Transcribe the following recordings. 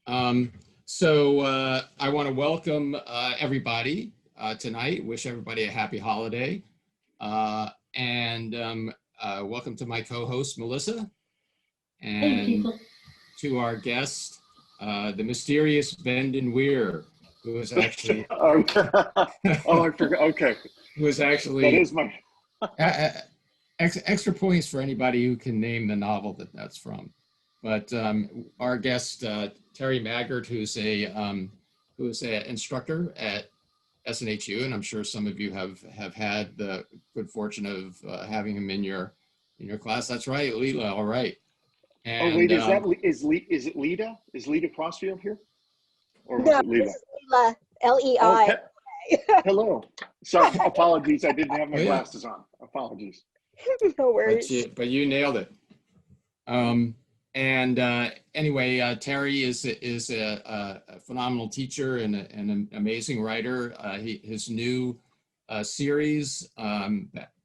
I want to welcome everybody tonight. Wish everybody a happy holiday. And welcome to my co-host, Melissa, and to our guest, the mysterious Bendon Weir, who is actually... Okay. Oh, I forgot. Okay. Who is actually... That is my... extra points for anybody who can name the novel that's from. But our guest, Terry Maggert, who's an instructor at SNHU, and I'm sure some of you have had the good fortune of having him in your class. That's right, Leela. All right. And, oh wait, is it Lita? Is Lita Crossfield here? Or no, was it Leela? this is Leila, L-E-I. Okay. Hello. Sorry, apologies. I didn't have my glasses on. Apologies. No worries. But you nailed it. Anyway, Terry is a phenomenal teacher and an amazing writer. His new series,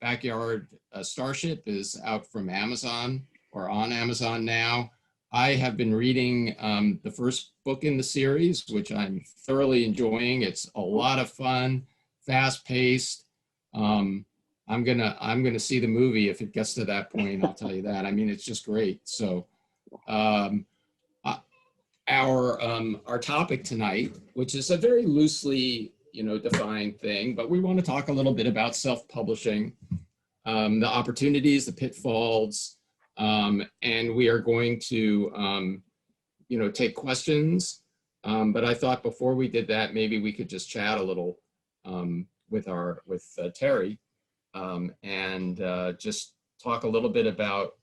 Backyard Starship, is out from Amazon or on Amazon now. I have been reading the first book in the series, which I'm thoroughly enjoying. It's a lot of fun, fast-paced. I'm gonna see the movie if it gets to that point. I'll tell you that. I mean, it's just great. So, our topic tonight, which is a very loosely defined thing, but we want to talk a little bit about self-publishing, the opportunities, the pitfalls, and we are going to take questions. But I thought before we did that, maybe we could just chat a little with Terry. And just talk a little bit about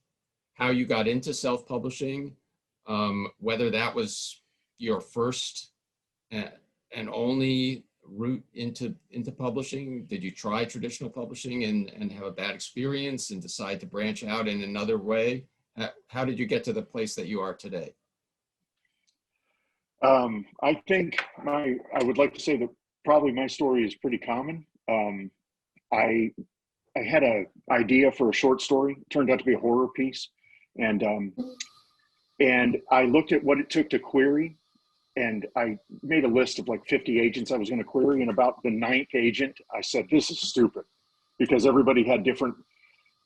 how you got into self-publishing, whether that was your first and only route into publishing. Did you try traditional publishing and have a bad experience and decide to branch out in another way? How did you get to the place that you are today? I think I would like to say that probably my story is pretty common. I had an idea for a short story. It turned out to be a horror piece. And I looked at what it took to query, and I made a list of like 50 agents I was going to query. And about the 9th agent, I said, this is stupid, because everybody had different,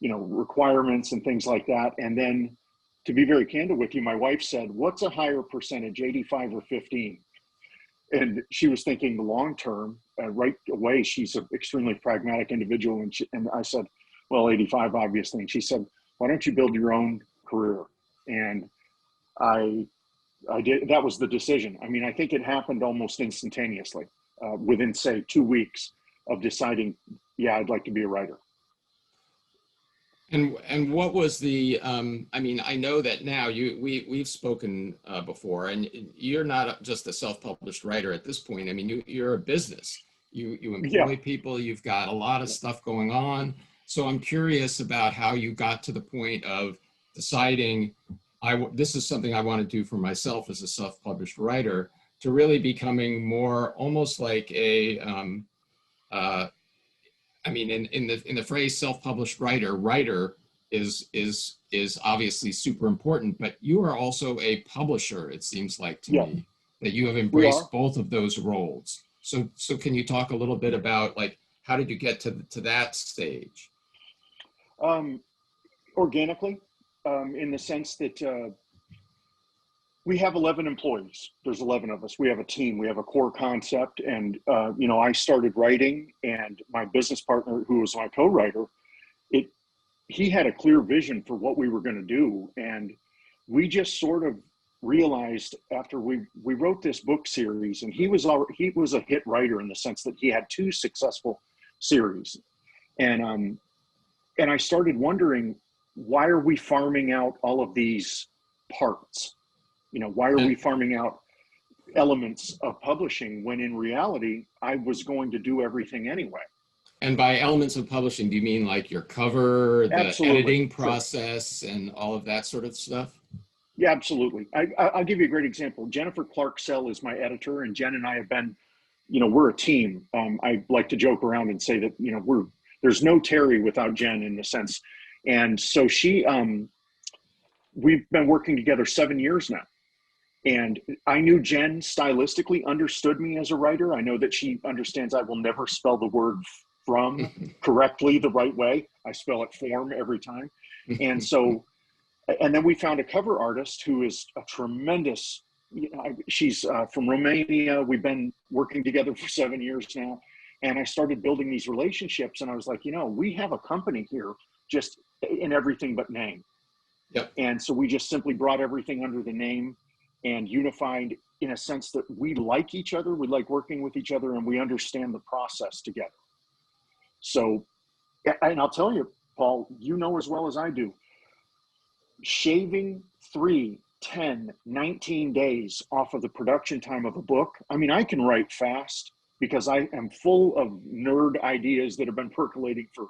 requirements and things like that. And then, to be very candid with you, my wife said, what's a higher percentage, 85 or 15? And she was thinking the long term. Right away, she's an extremely pragmatic individual. And I said, well, 85, obviously. And she said, why don't you build your own career? And I did. That was the decision. I mean, I think it happened almost instantaneously, within, say, 2 weeks of deciding, yeah, I'd like to be a writer. And what was the, I mean, I know that now we've spoken before, and you're not just a self-published writer at this point. I mean, you're a business. You employ people, you've got a lot of stuff going on. So I'm curious about how you got to the point of deciding, this is something I want to do for myself as a self-published writer, to really becoming more almost like a, I mean, in the phrase self-published writer is obviously super important, but you are also a publisher, it seems like to me, that you have embraced both of those roles. So can you talk a little bit about, like, how did you get to that stage? Organically, in the sense that we have 11 employees. There's 11 of us. We have a team. We have a core concept. And, I started writing, and my business partner, who was my co-writer, he had a clear vision for what we were going to do. And we just sort of realized after we wrote this book series, and he was a hit writer in the sense that he had 2 successful series. And I started wondering, why are we farming out all of these parts? Why are we farming out elements of publishing when in reality, I was going to do everything anyway? And by elements of publishing, do you mean like your cover, the Absolutely. editing process, and all of that sort of stuff? Yeah, absolutely. I'll give you a great example. Jennifer Clark-Sell is my editor, and Jen and I have been, we're a team. I like to joke around and say that, there's no Terry without Jen, in a sense. And so we've been working together 7 years now. And I knew Jen stylistically understood me as a writer. I know that she understands I will never spell the word from correctly the right way. I spell it form every time. And so, and then we found a cover artist who is a tremendous, she's from Romania. We've been working together for 7 years now. And I started building these relationships, and I was like, we have a company here just in everything but name. Yep. And so we just simply brought everything under the name and unified in a sense that we like each other, we like working with each other, and we understand the process together. So, and I'll tell you, Paul, as well as I do, shaving 3, 10, 19 days off of the production time of a book. I mean, I can write fast because I am full of nerd ideas that have been percolating for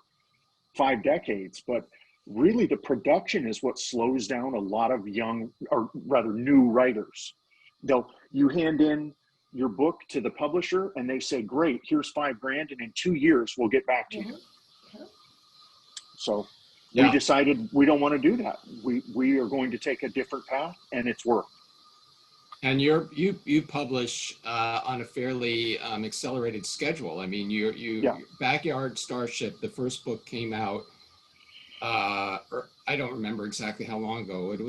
5 decades, but really the production is what slows down a lot of young, or rather new writers. You hand in your book to the publisher and they say, great, here's $5,000, and in 2 years we'll get back to you. So we decided we don't want to do that. We are going to take a different path, and it's worked. And you publish on a fairly accelerated schedule. I mean, Backyard Starship, the first book came out. I don't remember exactly how long ago. It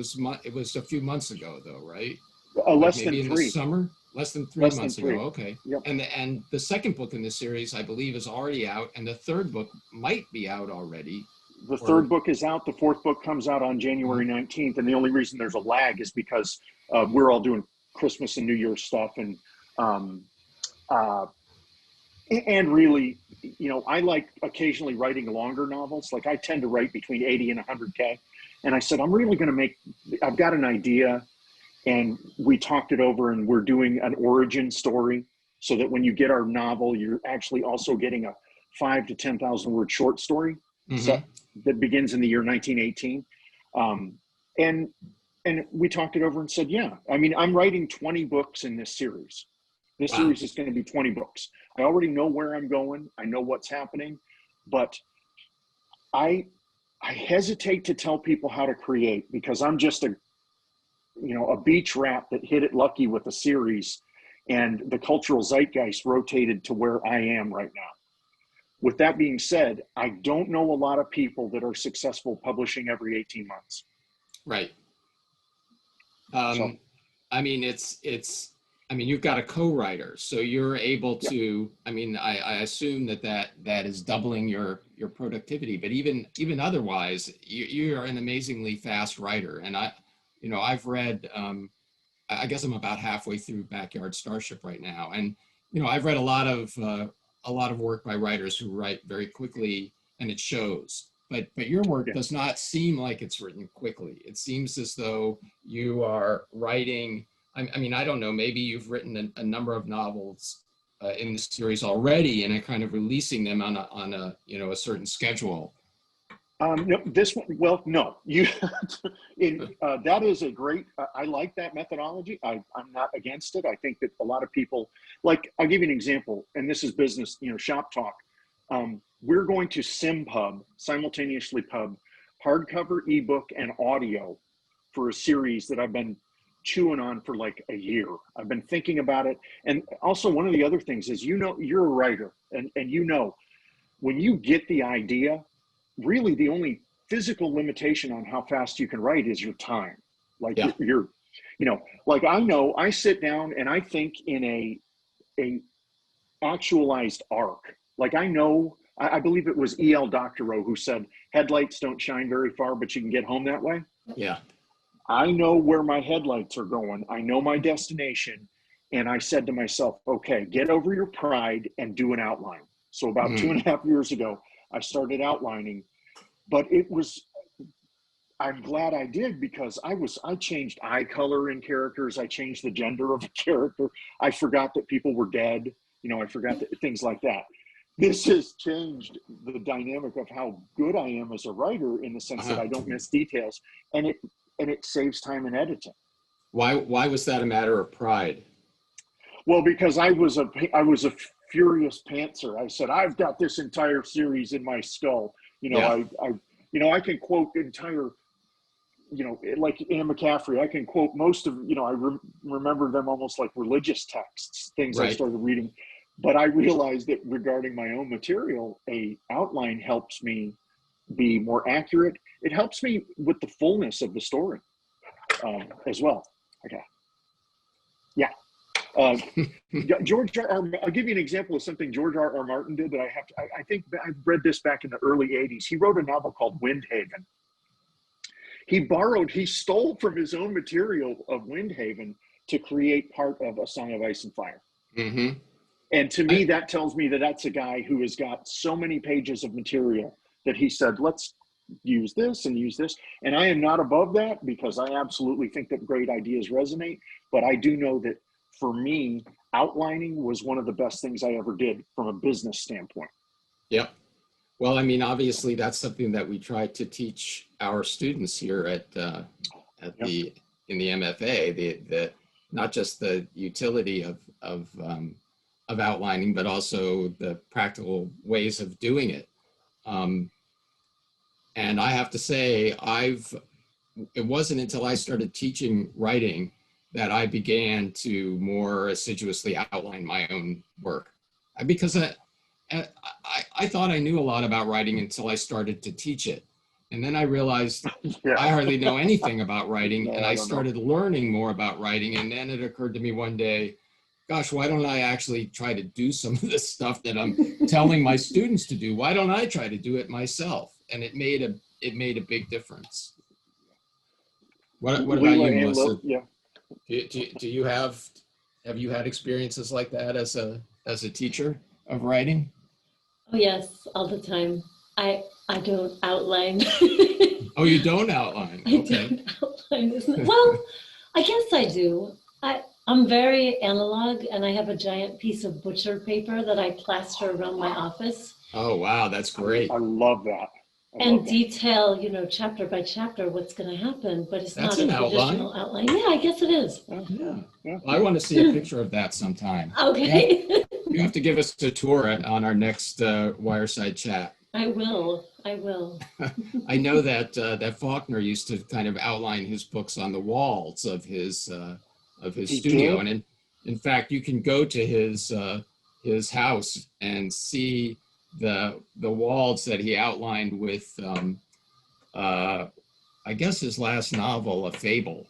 was a few months ago, though, right? Less maybe than in 3. The summer. Less than 3 months ago. Okay. Yep. And the second book in this series, I believe, is already out, and the third book might be out already. The third book is out. The fourth book comes out on January 19th. And the only reason there's a lag is because we're all doing Christmas and New Year's stuff. And really, I like occasionally writing longer novels. Like I tend to write between 80 and 100K. And I said, I'm really going to I've got an idea. And we talked it over, and we're doing an origin story so that when you get our novel, you're actually also getting a 5,000 to 10,000 word short story. So that begins in the year 1918. And we talked it over and said, I mean, I'm writing 20 books in this series. This series is going to be 20 books. I already know where I'm going. I know what's happening, but I hesitate to tell people how to create because I'm just a beach rat that hit it lucky with a series, and the cultural zeitgeist rotated to where I am right now. With that being said, I don't know a lot of people that are successful publishing every 18 months. Right. I mean, you've got a co-writer, so you're able to, I assume that is doubling your productivity, but even otherwise, you're an amazingly fast writer. And I've read, I guess I'm about halfway through Backyard Starship right now. And, I've read a lot of work by writers who write very quickly, and it shows. But your work does not seem like it's written quickly. It seems as though you are writing. I don't know. Maybe you've written a number of novels in this series already, and are kind of releasing them on a certain schedule. No, this one. Well, no. That is a great. I like that methodology. I'm not against it. I think that a lot of people like. I'll give you an example, and this is business. Shop talk. We're going to simultaneously pub hardcover, ebook, and audio for a series that I've been chewing on for like a year. I've been thinking about it. And also one of the other things is, you're a writer, and when you get the idea, really the only physical limitation on how fast you can write is your time. Like you're like I sit down and I think in a actualized arc. Like I believe it was E.L. Doctorow who said, headlights don't shine very far, but you can get home that way. Yeah. I know where my headlights are going. I know my destination. And I said to myself, okay, get over your pride and do an outline. So about 2.5 years ago, I started outlining, but I'm glad I did, because I changed eye color in characters. I changed the gender of a character. I forgot that people were dead. I forgot things like that. This has changed the dynamic of how good I am as a writer, in the sense that I don't miss details, and it saves time in editing. Why was that a matter of pride? Well, because I was a furious pantser. I said, I've got this entire series in my skull. I can quote entire like Anne McCaffrey, I can quote most of, I remember them almost like religious texts, things I Right. started reading. But I realized that regarding my own material, a outline helps me be more accurate. It helps me with the fullness of the story as well. Okay. Yeah. George I'll give you an example of something George R. Martin did that I think I read this back in the early 80s. He wrote a novel called Windhaven. He stole from his own material of Windhaven to create part of A Song of Ice and Fire. Mm-hmm. And to me, that tells me that that's a guy who has got so many pages of material that he said, let's use this and use this. And I am not above that, because I absolutely think that great ideas resonate. But I do know that for me, outlining was one of the best things I ever did from a business standpoint. Yep. Well, I mean, obviously, that's something that we try to teach our students here in the MFA. The not just the utility of outlining, but also the practical ways of doing it. And I have to say, it wasn't until I started teaching writing that I began to more assiduously outline my own work, because I thought I knew a lot about writing until I started to teach it. And then I realized I hardly know anything about writing, and I started learning more about writing. And then it occurred to me one day, gosh, why don't I actually try to do some of this stuff that I'm telling my students to do? Why don't I try to do it myself? And it made a big difference. What about you, Melissa? Yeah. Do you have you had experiences like that as a teacher of writing? Oh yes, all the time. I don't outline. Oh, you don't outline? I Okay. don't outline. Well, I guess I do. I'm very analog, and I have a giant piece of butcher paper that I plaster around my office. Oh wow, that's great. I love that. And detail, chapter by chapter what's going to happen, but it's That's not a an traditional outline. Yeah, I guess it is. Yeah. Well, I want to see a picture of that sometime. Okay. You have to give us a tour on our next Wireside chat. I will. I know that Faulkner used to kind of outline his books on the walls of his studio, and in fact, you can go to his house and see the walls that he outlined with I guess his last novel, A Fable,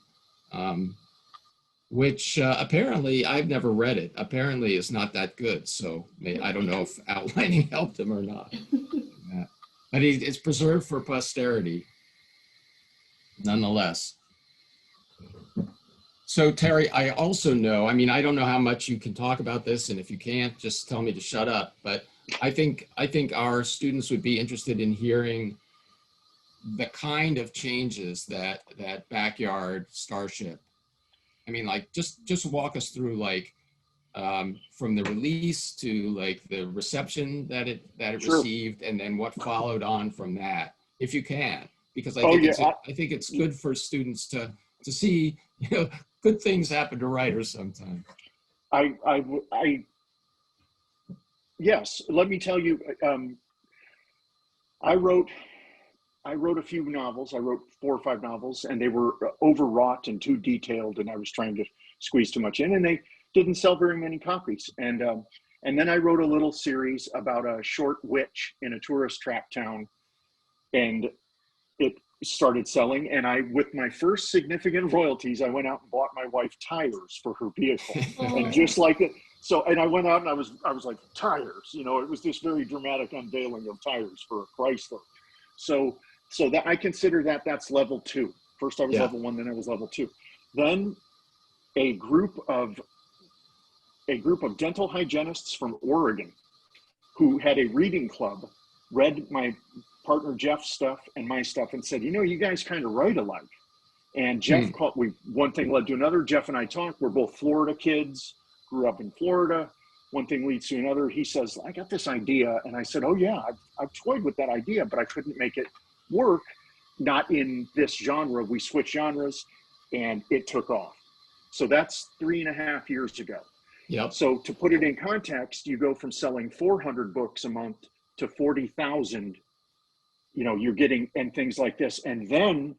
which apparently I've never read it. Apparently it's not that good. So I don't know if outlining helped him or not. But it's preserved for posterity, nonetheless. So Terry, I also know, I mean, I don't know how much you can talk about this, and if you can't, just tell me to shut up. But I think our students would be interested in hearing the kind of changes that Backyard Starship. I mean, like just walk us through, like, from the release to like the reception that it Sure. received, and then what followed on from that, if you can, because I think it's good for students to see, good things happen to writers sometimes. Yes, let me tell you, I wrote a few novels. I wrote 4 or 5 novels, and they were overwrought and too detailed, and I was trying to squeeze too much in, and they didn't sell very many copies. And then I wrote a little series about a short witch in a tourist trap town, and it started selling. And with my first significant royalties, I went out and bought my wife tires for her vehicle. And just like it, and I went out and I was like, tires, it was this very dramatic unveiling of tires for a Chrysler. So that I consider that's level 2. First I was level 1, then I was level 2. Then a group of dental hygienists from Oregon who had a reading club read my partner Jeff's stuff and my stuff and said, you guys kind of write alike. And Jeff one thing led to another. Jeff and I talked. We're both Florida kids, grew up in Florida. One thing leads to another. He says, I got this idea. And I said, oh yeah, I've toyed with that idea, but I couldn't make it work. Not in this genre. We switched genres and it took off. So that's 3.5 years ago. Yep. So to put it in context, you go from selling 400 books a month to 40,000, you're getting, and things like this. And then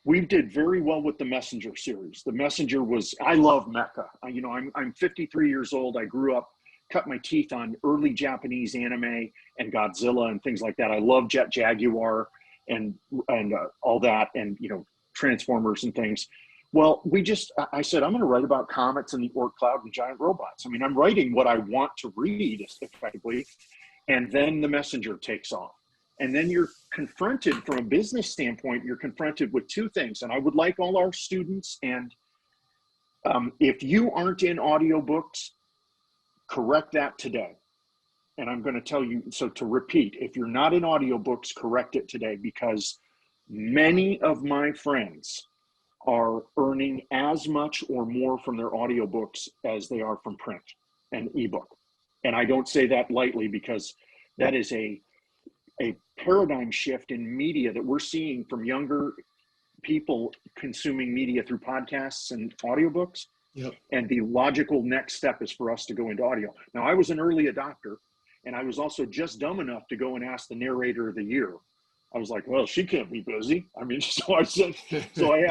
We did very well with the Messenger series. The Messenger was, I love mecha. You know, I'm 53 years old. I grew up, cut my teeth on early Japanese anime and Godzilla and things like that. I love Jet Jaguar and all that, and, you know, Transformers and things. Well, I said, I'm going to write about comets and the Oort cloud and giant robots. I mean, I'm writing what I want to read effectively. And then the Messenger takes off. And then you're confronted from a business standpoint, you're confronted with two things. And I would like all our students, and if you aren't in audiobooks, correct that today. And I'm going to tell you, so to repeat, if you're not in audiobooks, correct it today, because many of my friends are earning as much or more from their audiobooks as they are from print and ebook. And I don't say that lightly, because that is a paradigm shift in media that we're seeing from younger people consuming media through podcasts and audiobooks. Yep. And the logical next step is for us to go into audio. Now, I was an early adopter, and I was also just dumb enough to go and ask the narrator of the year. I was like, well, she can't be busy. I mean, so I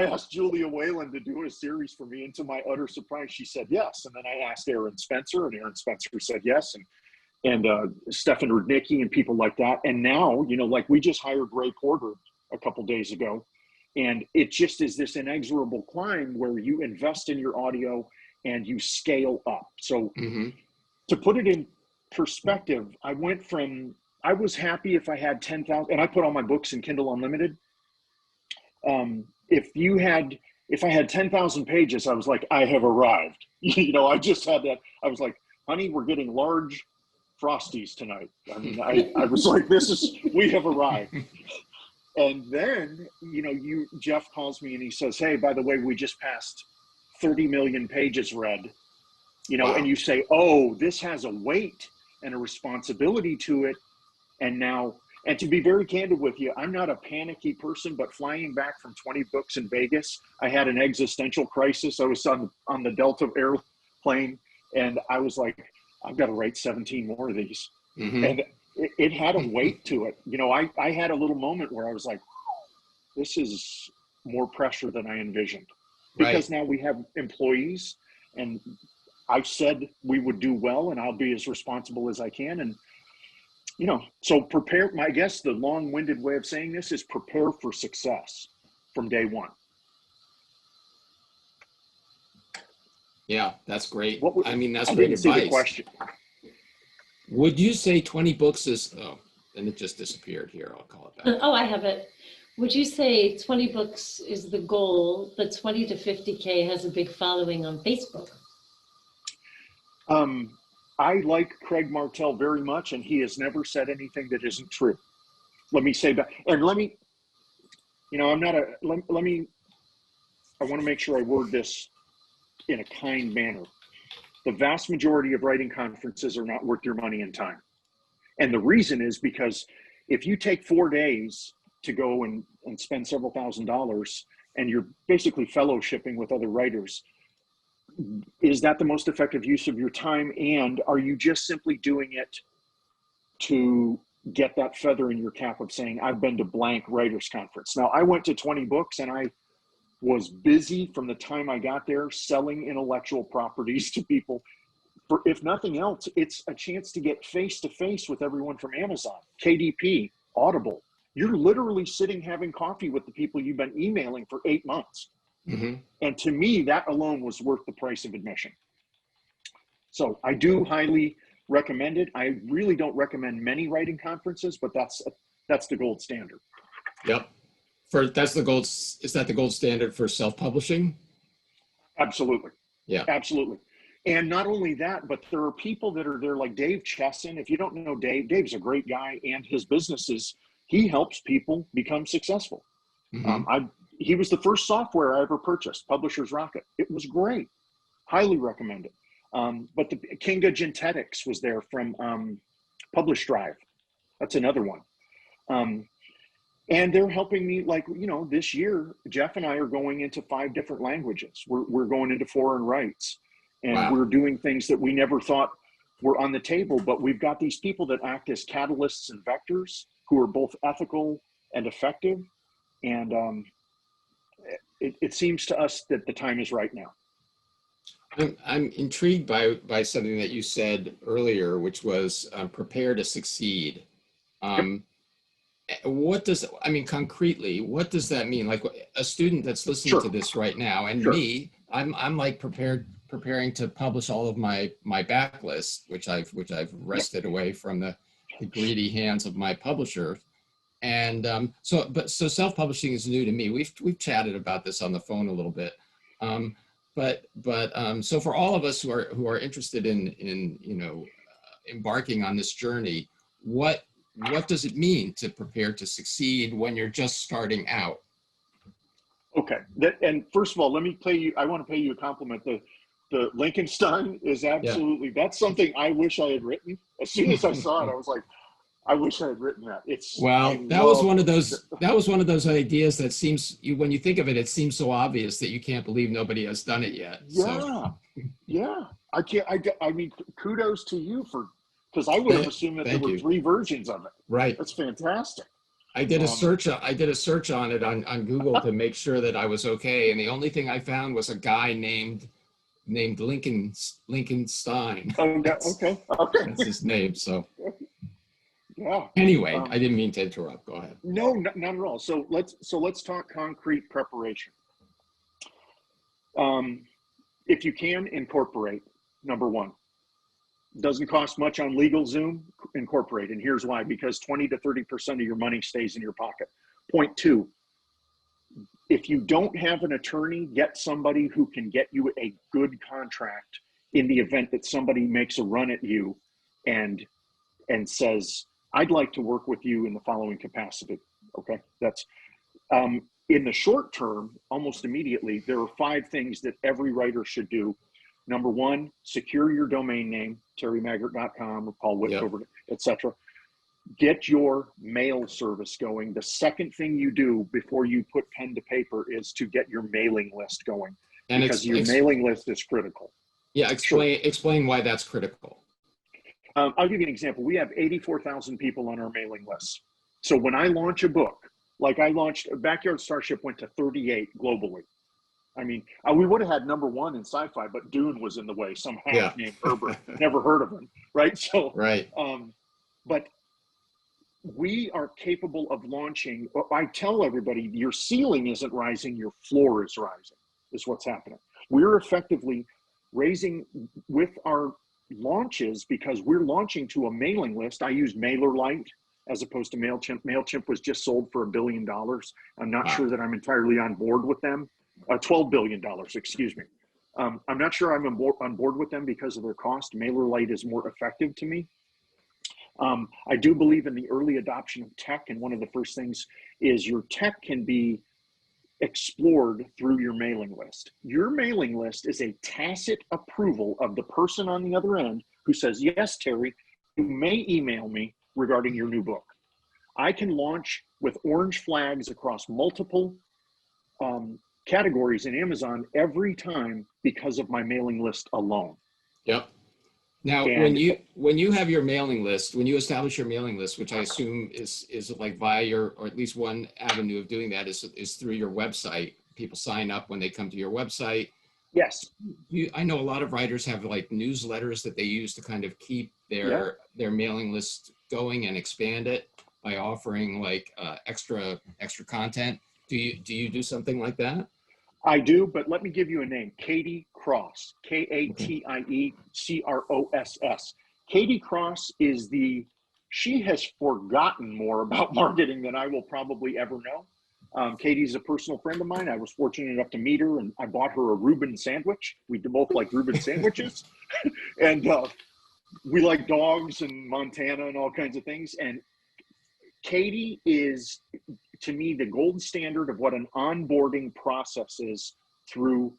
asked Julia Whalen to do a series for me, and to my utter surprise, she said yes. And then I asked Aaron Spencer, and Aaron Spencer said yes, and Stefan Rudnicki and people like that. And now, you know, like we just hired Ray Porter a couple days ago, and it just is this inexorable climb where you invest in your audio and you scale up. So to put it in perspective, I was happy if I had 10,000, and I put all my books in Kindle Unlimited. If I had 10,000 pages, I was like, I have arrived. You know, I just had that. I was like, honey, we're getting large Frosties tonight. I mean, I was like, we have arrived. And then, you know, Jeff calls me and he says, hey, by the way, we just passed 30 million pages read, you know, wow. And you say, oh, this has a weight and a responsibility to it. And to be very candid with you, I'm not a panicky person, but flying back from 20 books in Vegas, I had an existential crisis. I was on the Delta airplane, and I was like, I've got to write 17 more of these. And it had a weight to it. You know, I had a little moment where I was like, this is more pressure than I envisioned. Because now we have employees, and I said we would do well, and I'll be as responsible as I can. And, you know, so prepare, I guess the long-winded way of saying this is prepare for success from day one. Yeah, that's great. I mean, that's great advice. The question. Would you say 20 books is, and it just disappeared here. I'll call it back. Oh, I have it. Would you say 20 books is the goal, but 20 to 50K has a big following on Facebook? I like Craig Martell very much, and he has never said anything that isn't true. Let me say that. And let me, you know, I want to make sure I word this in a kind manner. The vast majority of writing conferences are not worth your money and time. And the reason is because if you take 4 days to go and spend several $1,000s, and you're basically fellowshipping with other writers, is that the most effective use of your time? And are you just simply doing it to get that feather in your cap of saying, I've been to blank writers conference? Now, I went to 20 books, and I was busy from the time I got there selling intellectual properties to people. For, if nothing else, it's a chance to get face-to-face with everyone from Amazon, KDP, Audible. You're literally sitting having coffee with the people you've been emailing for 8 months. And to me, that alone was worth the price of admission. So I do highly recommend it. I really don't recommend many writing conferences, but that's the gold standard. Yep. Is that the gold standard for self-publishing? Absolutely. Yeah. Absolutely. And not only that, but there are people that are there like Dave Chesson. If you don't know Dave, Dave's a great guy, and his businesses, he helps people become successful. He was the first software I ever purchased, Publisher's Rocket. It was great. Highly recommend it. But the Kinga Gentetics was there from Publish Drive. That's another one. And they're helping me, like, you know, this year, Jeff and I are going into 5 different languages. We're going into foreign rights. And we're doing things that we never thought were on the table. But we've got these people that act as catalysts and vectors who are both ethical and effective. And it seems to us that the time is right now. I'm intrigued by something that you said earlier, which was prepare to succeed. What does, I mean, concretely, what does that mean? Like a student that's listening Sure. to this right now, and Sure. me, I'm like preparing to publish all of my backlist, which I've wrested away from the greedy hands of my publisher. And so self-publishing is new to me. We've chatted about this on the phone a little bit. So for all of us who are interested in embarking on this journey, what does it mean to prepare to succeed when you're just starting out? Okay. And first of all, I want to pay you a compliment. The Lincolnstein is absolutely, that's something I wish I had written. As soon as I saw it, I was like, I wish I had written that. That was one of those ideas that seems, when you think of it, it seems so obvious that you can't believe nobody has done it yet. Yeah. I mean, kudos to you because I would have assumed that there were 3 versions of it. Right. That's fantastic. I did a search on it on Google to make sure that I was okay, and the only thing I found was a guy named Lincolnstein. Oh, okay. That's his name. So yeah. Anyway, I didn't mean to interrupt. Go ahead. No, not at all. So let's talk concrete preparation. If you can incorporate, number 1, doesn't cost much on LegalZoom, incorporate. And here's why, because 20 to 30% of your money stays in your pocket. Point 2, if you don't have an attorney, get somebody who can get you a good contract in the event that somebody makes a run at you and says, I'd like to work with you in the following capacity. Okay, that's in the short term, almost immediately, there are 5 things that every writer should do. Number 1, secure your domain name, terrymaggert.com or Paul Whitcover, etc. Get your mail service going. The second thing you do before you put pen to paper is to get your mailing list going, because your mailing list is critical. Yeah, explain why that's critical. I'll give you an example. We have 84,000 people on our mailing list. So when I launch a book, like I launched, Backyard Starship went to 38 globally. I mean, we would have had number 1 in sci-fi, but Dune was in the way. Some hack named Herbert, never heard of him, right? So, but we are capable of launching. I tell everybody, your ceiling isn't rising, your floor is rising, is what's happening. We're effectively raising with our launches because we're launching to a mailing list. I use MailerLite as opposed to MailChimp. MailChimp was just sold for $1 billion. I'm not sure that I'm entirely on board with them. $12 billion, excuse me. I'm not sure I'm on board with them because of their cost. MailerLite is more effective to me. I do believe in the early adoption of tech, and one of the first things is your tech can be explored through your mailing list. Your mailing list is a tacit approval of the person on the other end who says, yes, Terry, you may email me regarding your new book. I can launch with orange flags across multiple categories in Amazon every time because of my mailing list alone. Yep. Now, when you have your mailing list, when you establish your mailing list, which I assume is like via your, or at least one avenue of doing that is through your website. People sign up when they come to your website. Yes. I know a lot of writers have like newsletters that they use to kind of keep their mailing list going and expand it by offering like extra content. Do you do something like that? I do, but let me give you a name. Katie Cross, KATIE CROSS. Katie Cross is she has forgotten more about marketing than I will probably ever know. Katie's a personal friend of mine. I was fortunate enough to meet her, and I bought her a Reuben sandwich. We both like Reuben sandwiches. And we like dogs and Montana and all kinds of things. And Katie is, to me, the gold standard of what an onboarding process is through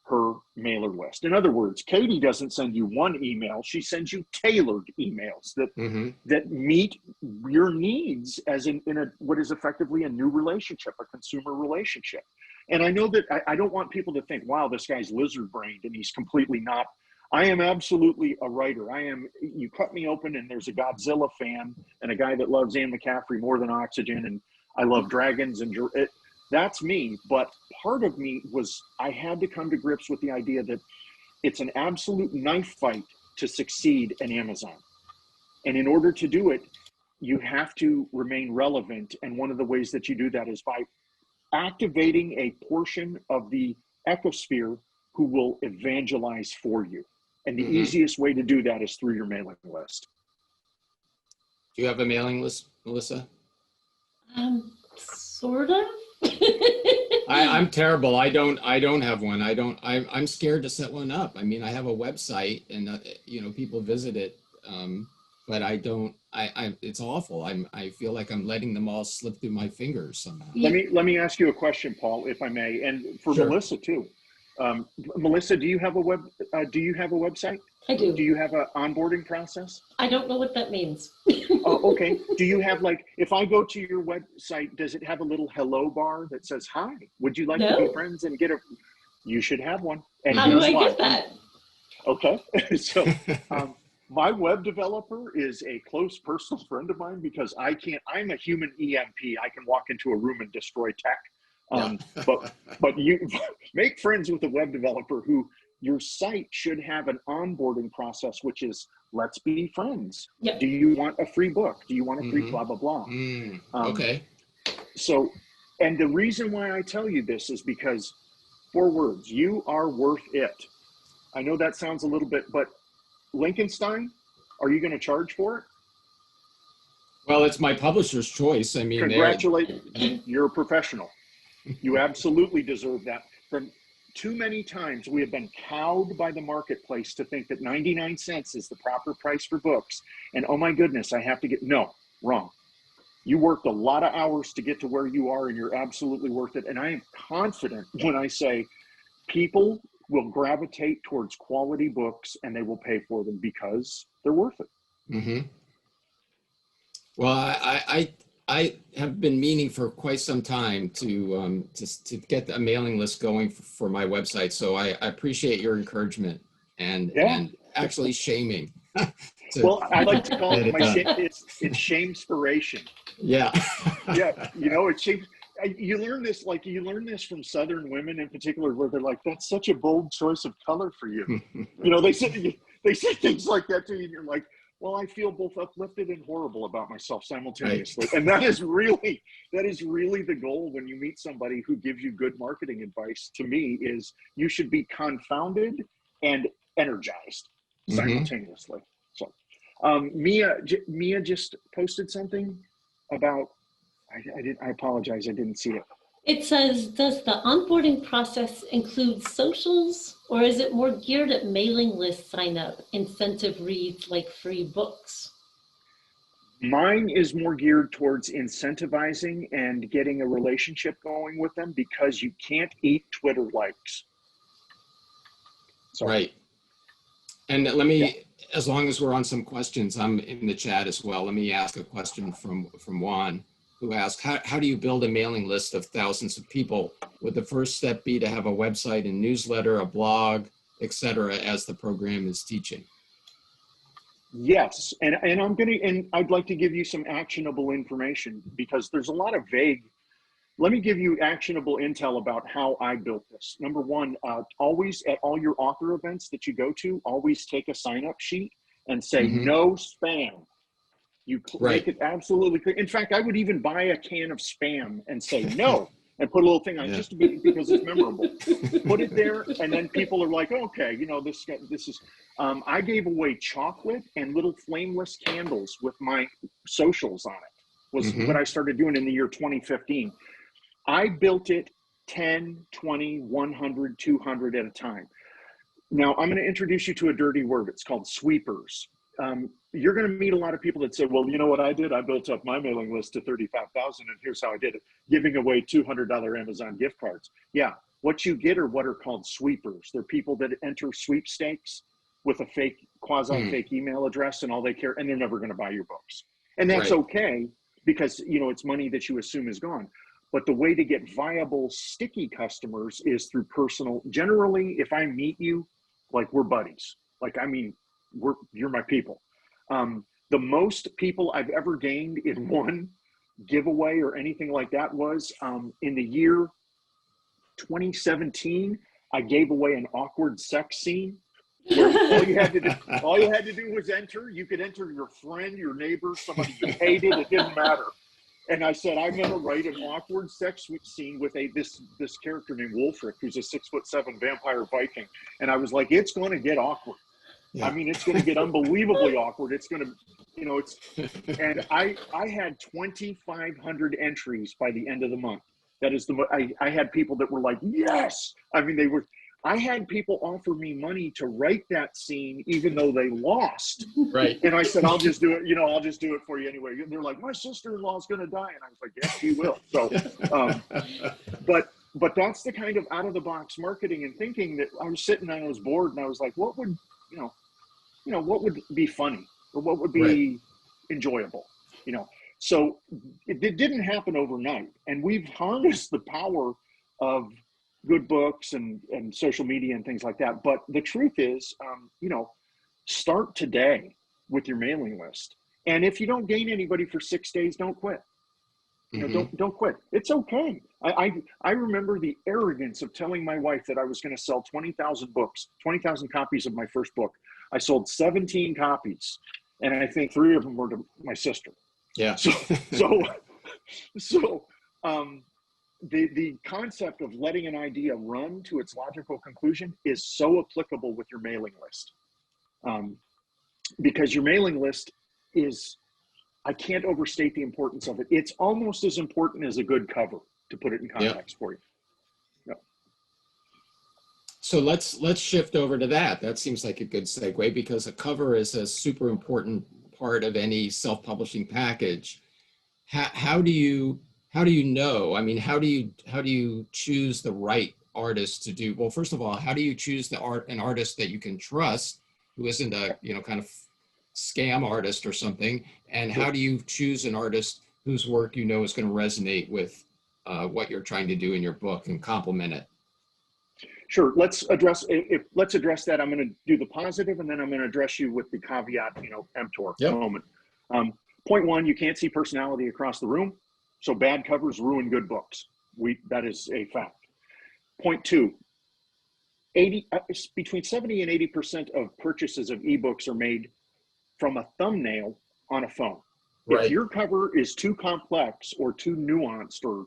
her mailer list. In other words, Katie doesn't send you one email, she sends you tailored emails that meet your needs as in what is effectively a new relationship, a consumer relationship. And I know that I don't want people to think, wow, this guy's lizard-brained, and he's completely not. I am absolutely a writer. You cut me open and there's a Godzilla fan and a guy that loves Anne McCaffrey more than oxygen, and I love dragons and that's me. But part of me was, I had to come to grips with the idea that it's an absolute knife fight to succeed in Amazon. And in order to do it, you have to remain relevant. And one of the ways that you do that is by activating a portion of the ecosphere who will evangelize for you. And the easiest way to do that is through your mailing list. Do you have a mailing list, Melissa? Sort of. I'm terrible. I don't have one. I'm scared to set one up. I mean, I have a website and people visit it. But I don't, it's awful. I feel like I'm letting them all slip through my fingers somehow. Let me ask you a question, Paul, if I may, and for Sure. Melissa too. Melissa, do you have a website? I do. Do you have an onboarding process? I don't know what that means. Oh, okay. Do you have, like, if I go to your website, does it have a little hello bar that says, hi, would you like to be friends and get a, you should have one. And how do here's I why. get that? Okay. So, my web developer is a close personal friend of mine because I'm a human EMP. I can walk into a room and destroy tech. But you make friends with a web developer who your site should have an onboarding process, which is, let's be friends. Yep. Do you want a free book? Do you want a free blah, blah, blah? Okay. So, and the reason why I tell you this is because 4 words, you are worth it. I know that sounds a little bit, but Lincolnstein, are you going to charge for it? Well, it's my publisher's choice. I mean, Congratulate, you're a professional. You absolutely deserve that. From too many times, we have been cowed by the marketplace to think that 99 cents is the proper price for books. And oh my goodness, I have to get, no, wrong. You worked a lot of hours to get to where you are, and you're absolutely worth it. And I am confident when I say people will gravitate towards quality books and they will pay for them because they're worth it. Well, I have been meaning for quite some time to get a mailing list going for my website. So I appreciate your encouragement and actually shaming. Well, I like to call it it's shamespiration. Yeah. Yeah, it's shame. You learn this from Southern women in particular, where they're like, "That's such a bold choice of color for you." They say things like that to you, and you're like, "Well, I feel both uplifted and horrible about myself simultaneously." Right. And that is really the goal when you meet somebody who gives you good marketing advice. To me, is you should be confounded and energized simultaneously. So, Mia just posted something about. I apologize. I didn't see it. It says, does the onboarding process include socials, or is it more geared at mailing list sign up, incentive reads like free books? Mine is more geared towards incentivizing and getting a relationship going with them, because you can't eat Twitter likes. So, right. And let me, as long as we're on some questions, I'm in the chat as well. Let me ask a question from Juan, who asked, how do you build a mailing list of thousands of people? Would the first step be to have a website and newsletter, a blog, etc., as the program is teaching? Yes, and I'd like to give you some actionable information, because there's a lot of vague. Let me give you actionable intel about how I built this. Number one, always at all your author events that you go to, always take a sign-up sheet and say no spam. You make it absolutely clear. In fact, I would even buy a can of spam and say no, and put a little thing on just to be, because it's memorable. Put it there, and then people are like, okay, this is. I gave away chocolate and little flameless candles with my socials on it. Was what I started doing in the year 2015. I built it 10, 20, 100, 200 at a time. Now, I'm going to introduce you to a dirty word. It's called sweepers. You're going to meet a lot of people that say, well, you know what I did? I built up my mailing list to 35,000, and here's how I did it, giving away $200 Amazon gift cards. Yeah, what you get are what are called sweepers. They're people that enter sweepstakes with a fake, quasi-fake email address, and all they care, and they're never going to buy your books. And that's okay, because, it's money that you assume is gone. But the way to get viable, sticky customers is through personal. Generally, if I meet you, like, we're buddies. Like, I mean, you're my people. The most people I've ever gained in one giveaway or anything like that was in the year 2017, I gave away an awkward sex scene where all you had to do was enter. You could enter your friend, your neighbor, somebody you hated. It didn't matter. And I said, I'm going to write an awkward sex scene with this character named Wolfric, who's a 6'7" vampire Viking. And I was like, it's going to get awkward. Yeah. I mean, it's going to get unbelievably awkward. It's going to, you know, and I had 2,500 entries by the end of the month. That is I had people that were like, yes. I mean, I had people offer me money to write that scene, even though they lost. Right. And I said, I'll just do it. You know, I'll just do it for you anyway. And they're like, my sister-in-law is going to die. And I was like, yes, she will. So, but that's the kind of out of the box marketing and thinking that I was sitting and I was bored and I was like, what would, what would be funny or what would be enjoyable, So it didn't happen overnight. And we've harnessed the power of good books and social media and things like that. But the truth is, start today with your mailing list. And if you don't gain anybody for 6 days, don't quit. Don't quit. It's okay. I remember the arrogance of telling my wife that I was going to sell 20,000 books, 20,000 copies of my first book. I sold 17 copies, and I think 3 of them were to my sister. Yeah. The concept of letting an idea run to its logical conclusion is so applicable with your mailing list. Because your mailing list is, I can't overstate the importance of it. It's almost as important as a good cover, to put it in context for you. Yep. So let's shift over to that. That seems like a good segue, because a cover is a super important part of any self-publishing package. How do you know? I mean, how do you choose the right artist to do? Well, first of all, how do you choose an artist that you can trust, who isn't a kind of scam artist or something? And how do you choose an artist whose work is going to resonate with what you're trying to do in your book and complement it? Sure. Let's address that. I'm going to do the positive, and then I'm going to address you with the caveat, emptor moment. Point one, you can't see personality across the room. So bad covers ruin good books. That is a fact. Point two, between 70 and 80% of purchases of ebooks are made from a thumbnail on a phone. Right. If your cover is too complex or too nuanced or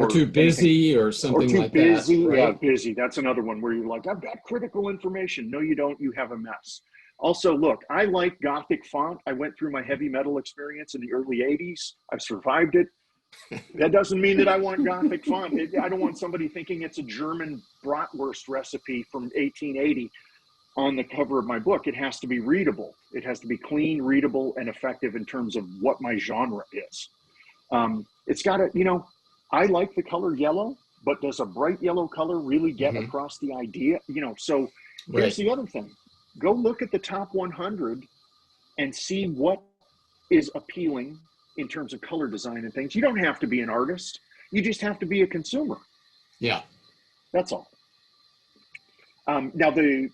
too busy or something like that. Or too busy, right? Yeah, busy. That's another one where you're like, I've got critical information. No, you don't. You have a mess. Also, look, I like Gothic font. I went through my heavy metal experience in the early 80s. I've survived it. That doesn't mean that I want Gothic font. I don't want somebody thinking it's a German bratwurst recipe from 1880 on the cover of my book. It has to be readable. It has to be clean, readable, and effective in terms of what my genre is. It's got to, I like the color yellow, but does a bright yellow color really get across the idea? So here's the other thing. Go look at the top 100 and see what is appealing in terms of color design and things. You don't have to be an artist. You just have to be a consumer. Yeah. That's all. Now, the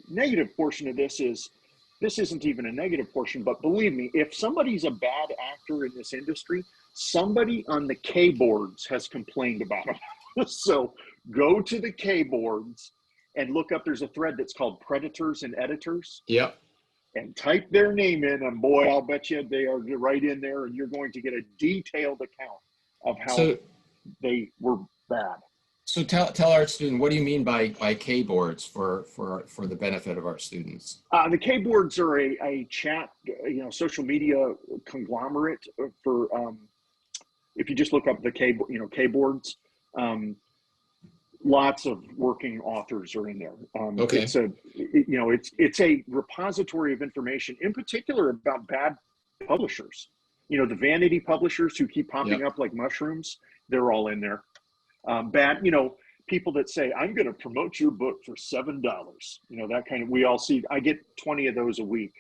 negative portion of this isn't even a negative portion, but believe me, if somebody's a bad actor in this industry, somebody on the K boards has complained about them. So go to the K boards and look up, there's a thread that's called Predators and Editors. Yep. And type their name in, and boy, I'll bet you they are right in there, and you're going to get a detailed account of how they were bad. So tell our student, what do you mean by K boards for the benefit of our students? The K boards are a chat, social media conglomerate for, if you just look up the K boards, lots of working authors are in there. Okay. It's a repository of information, in particular about bad publishers. The vanity publishers who keep popping up like mushrooms, they're all in there. Bad, people that say, I'm going to promote your book for $7. That kind of, we all see, I get 20 of those a week,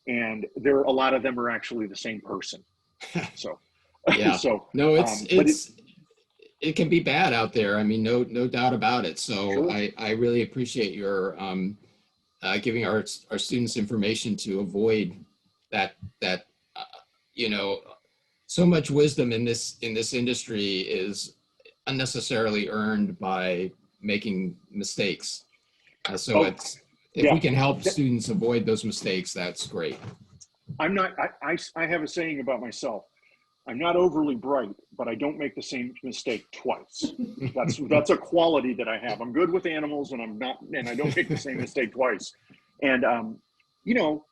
and a lot of them are actually the same person. So, yeah. No, it can be bad out there. I mean, no doubt about it. So sure. I really appreciate your giving our students information to avoid that so much wisdom in this industry is unnecessarily earned by making mistakes. So Oh, it's, if yeah. we can help students avoid those mistakes, that's great. I'm not, I have a saying about myself. I'm not overly bright, but I don't make the same mistake twice. That's a quality that I have. I'm good with animals, and I don't make the same mistake twice. And you know,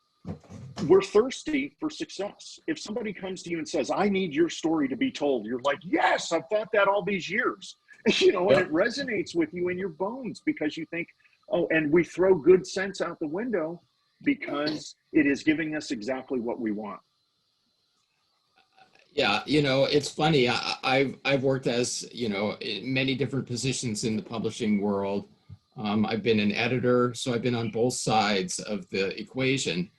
we're thirsty for success. If somebody comes to you and says, "I need your story to be told," you're like, "Yes, I've thought that all these years." You know, and it resonates with you in your bones because you think, "Oh," and we throw good sense out the window because it is giving us exactly what we want. Yeah, you know, it's funny. I've worked as, you know, in many different positions in the publishing world. I've been an editor, so I've been on both sides of the equation.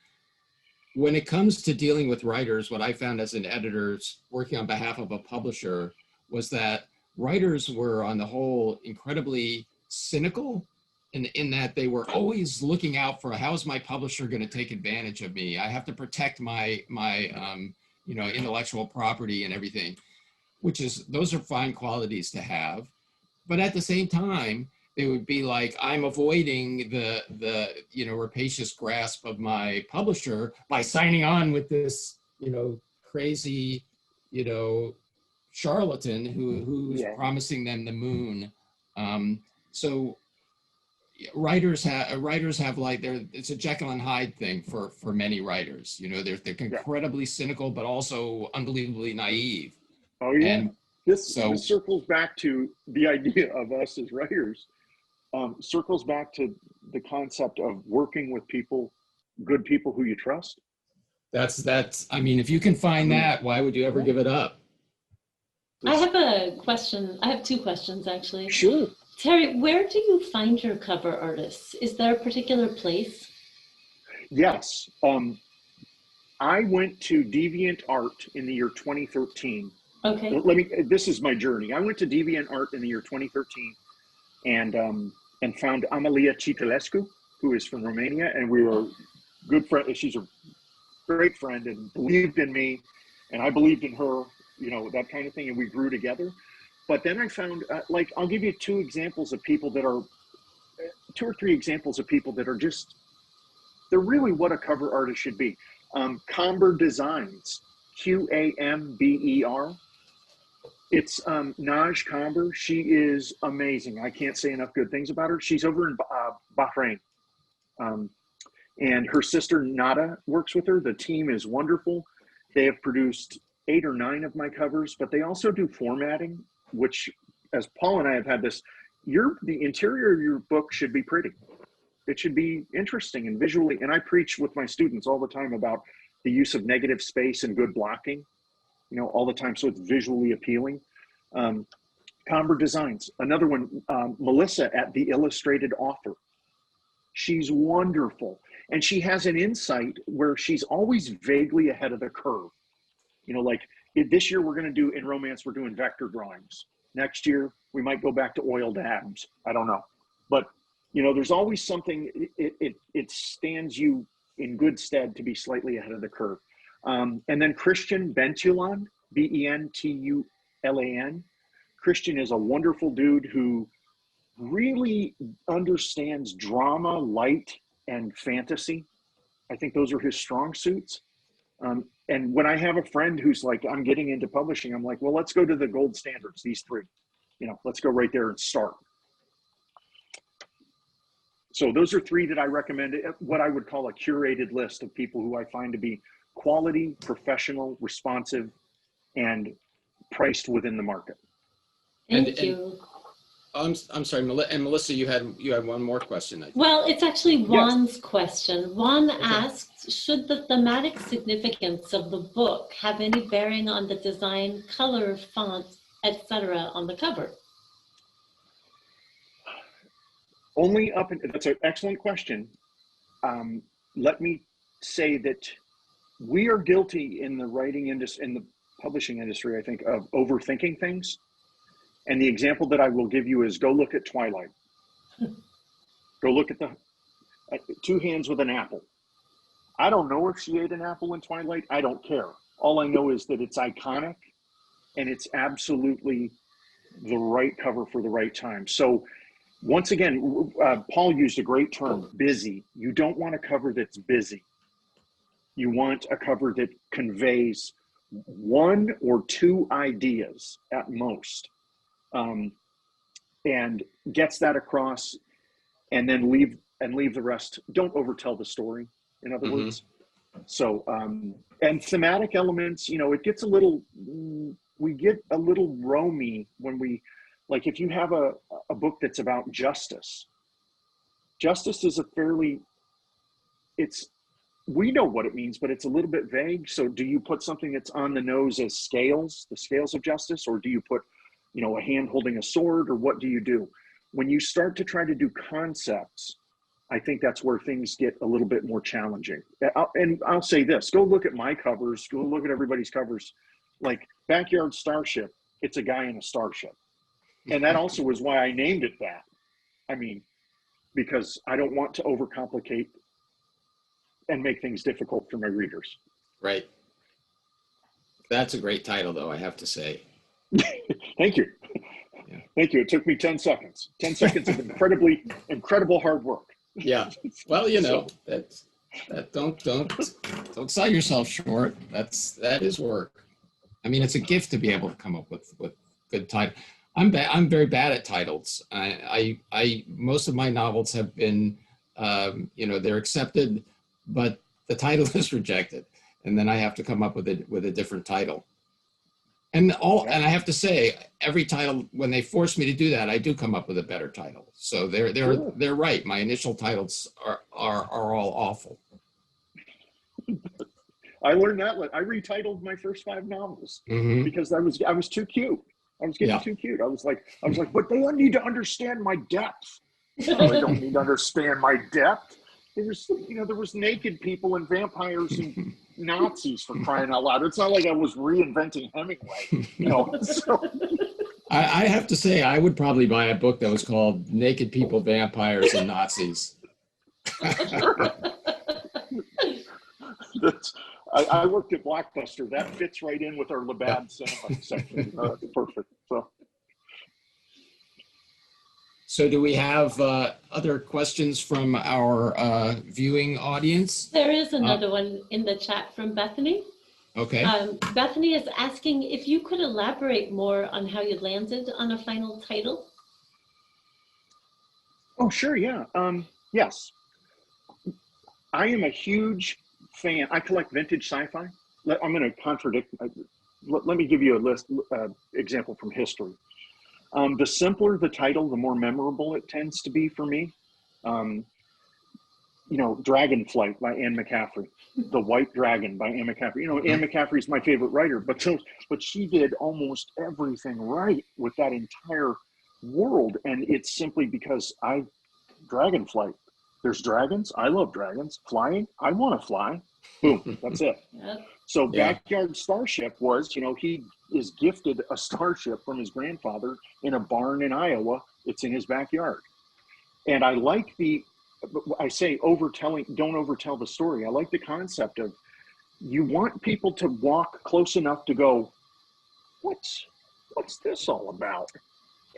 When it comes to dealing with writers, what I found as an editor working on behalf of a publisher was that writers were on the whole incredibly cynical in that they were always looking out for, how is my publisher going to take advantage of me? I have to protect my you know, intellectual property and everything, those are fine qualities to have. But at the same time, they would be like, I'm avoiding the you know, rapacious grasp of my publisher by signing on with this, you know, crazy, you know, charlatan who's promising them the moon. So writers have like, it's a Jekyll and Hyde thing for many writers. You know, they're incredibly cynical, but also unbelievably naive. Oh yeah. And this circles back to the idea of us as writers. Circles back to the concept of working with people, good people who you trust. That's I mean, if you can find that, why would you ever give it up? I have a question. I have two questions, actually. Sure. Terry, where do you find your cover artists? Is there a particular place? Yes. I went to DeviantArt in the year 2013. Okay. This is my journey. I went to DeviantArt in the year 2013 and found Amalia Citulescu, who is from Romania, and we were good friends. She's a great friend and believed in me, and I believed in her, you know, that kind of thing, and we grew together. But then I found, like, I'll give you two or three examples of people that are just, they're really what a cover artist should be. Camber Designs, Qamber. It's Naj Camber. She is amazing. I can't say enough good things about her. She's over in Bahrain. And her sister Nada works with her. The team is wonderful. They have produced 8 or 9 of my covers, but they also do formatting, which, as Paul and I have had this, the interior of your book should be pretty. It should be interesting and visually, and I preach with my students all the time about the use of negative space and good blocking, you know, all the time, so it's visually appealing. Camber Designs, another one, Melissa at The Illustrated Author. She's wonderful, and she has an insight where she's always vaguely ahead of the curve. You know, like this year we're going to do, in romance, we're doing vector drawings. Next year, we might go back to oil dabs. I don't know. But, you know, there's always something, it stands you in good stead to be slightly ahead of the curve. And then Christian Bentulan, Bentulan. Christian is a wonderful dude who really understands drama, light, and fantasy. I think those are his strong suits. And when I have a friend who's like, I'm getting into publishing, I'm like, well, let's go to the gold standards, these 3. You know, let's go right there and start. So those are 3 that I recommend, what I would call a curated list of people who I find to be quality, professional, responsive, and priced within the market. Thank you. I'm sorry, and Melissa, you had one more question. I think. Well, it's actually Juan's Yes. question. Juan asked, should the thematic significance of the book have any bearing on the design, color, font, etc. on the cover? That's an excellent question. Let me say that we are guilty in the writing industry, in the publishing industry, I think, of overthinking things. And the example that I will give you is, go look at Twilight. Go look at the 2 hands with an apple. I don't know if she ate an apple in Twilight. I don't care. All I know is that it's iconic and it's absolutely the right cover for the right time. So once again, Paul used a great term, busy. You don't want a cover that's busy. You want a cover that conveys one or two ideas at most, and gets that across, and then leave the rest. Don't overtell the story, in other words. So, and thematic elements, it gets we get a little roamy when like if you have a book that's about justice is we know what it means, but it's a little bit vague. So do you put something that's on the nose as the scales of justice, or do you put, a hand holding a sword, or what do you do? When you start to try to do concepts, I think that's where things get a little bit more challenging. And I'll say this, go look at my covers, go look at everybody's covers, like Backyard Starship, it's a guy in a starship. And that also was why I named it that. I mean, because I don't want to overcomplicate and make things difficult for my readers. Right. That's a great title, though, I have to say. Thank you. Yeah. Thank you. It took me 10 seconds. 10 seconds of incredible hard work. Yeah. Well, don't sell yourself short. That is work. I mean, it's a gift to be able to come up with good title. I'm very bad at titles. I most of my novels have been, they're accepted, but the title is rejected, and then I have to come up with a different title. And I have to say, every title, when they force me to do that, I do come up with a better title. So they're right. My initial titles are all awful. I learned that. I retitled my first 5 novels because I was too cute. I was getting too cute. I was like, but they need to understand my depth. No, they don't need to understand my depth. There was naked people and vampires and Nazis, for crying out loud. It's not like I was reinventing Hemingway. So. I have to say, I would probably buy a book that was called Naked People, Vampires, and Nazis. I worked at Blockbuster. That fits right in with our Labatt cinema section. That's perfect. So do we have other questions from our viewing audience? There is another one in the chat from Bethany. Okay. Bethany is asking if you could elaborate more on how you landed on a final title. Oh, sure. Yeah. Yes. I am a huge fan. I collect vintage sci-fi. I'm going to contradict. Let me give you a example from history. The simpler the title, the more memorable it tends to be for me. Dragonflight by Anne McCaffrey, The White Dragon by Anne McCaffrey. Anne McCaffrey is my favorite writer, but she did almost everything right with that entire world. And it's simply because Dragonflight, there's dragons. I love dragons. Flying, I want to fly. Boom, that's it. Yep. So Backyard Starship was, he is gifted a starship from his grandfather in a barn in Iowa. It's in his backyard. And I like I say don't overtell the story. I like the concept of, you want people to walk close enough to go, what's this all about?